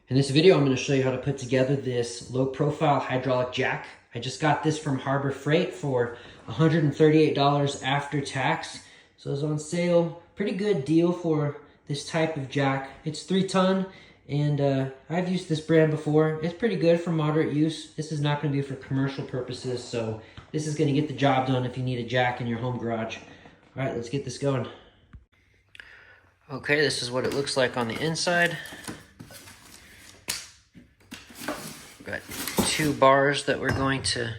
In this video, I'm going to show you how to put together this low-profile hydraulic jack. I just got this from Harbor Freight for $138 after tax. So it's on sale. Pretty good deal for this type of jack. It's 3-ton, and I've used this brand before. It's pretty good for moderate use. This is not going to be for commercial purposes, so this is going to get the job done if you need a jack in your home garage. All right, let's get this going. Okay, this is what it looks like on the inside. Got 2 bars that we're going to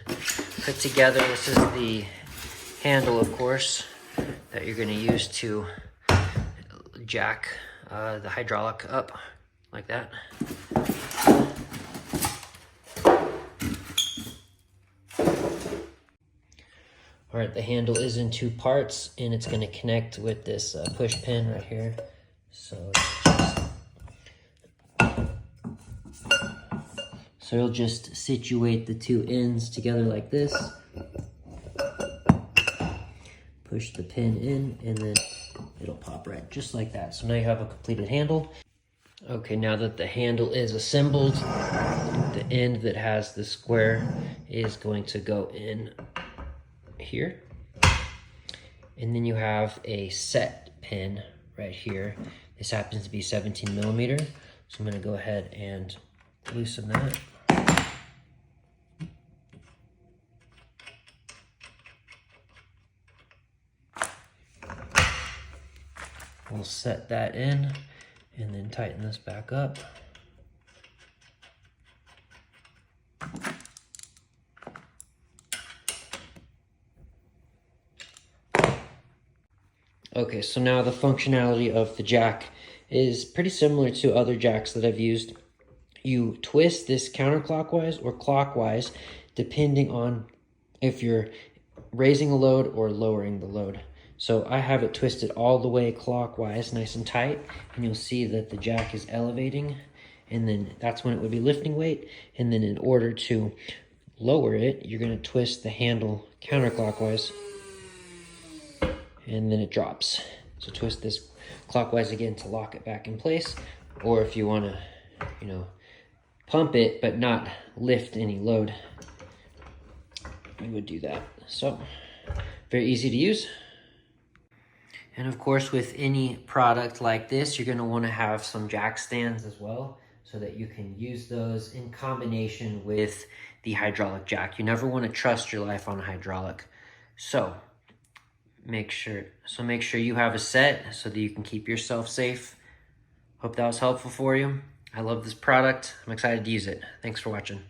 put together. This is the handle, of course, that you're going to use to jack the hydraulic up like that. All right, the handle is in 2 parts, and it's going to connect with this push pin right here. So you'll just situate the 2 ends together like this. Push the pin in, and then it'll pop right just like that. So now you have a completed handle. Okay, now that the handle is assembled, the end that has the square is going to go in here. And then you have a set pin right here. This happens to be 17 millimeter. So I'm gonna go ahead and loosen that. We'll set that in and then tighten this back up. Okay, so now the functionality of the jack is pretty similar to other jacks that I've used. You twist this counterclockwise or clockwise, depending on if you're raising a load or lowering the load. So I have it twisted all the way clockwise, nice and tight, and you'll see that the jack is elevating, and then that's when it would be lifting weight. And then in order to lower it, you're going to twist the handle counterclockwise, and then it drops. So twist this clockwise again to lock it back in place, or if you want to, pump it but not lift any load, you would do that. So very easy to use. And of course, with any product like this, you're going to want to have some jack stands as well, so that you can use those in combination with the hydraulic jack. You never want to trust your life on a hydraulic. So make sure you have a set so that you can keep yourself safe. Hope that was helpful for you. I love this product. I'm excited to use it. Thanks for watching.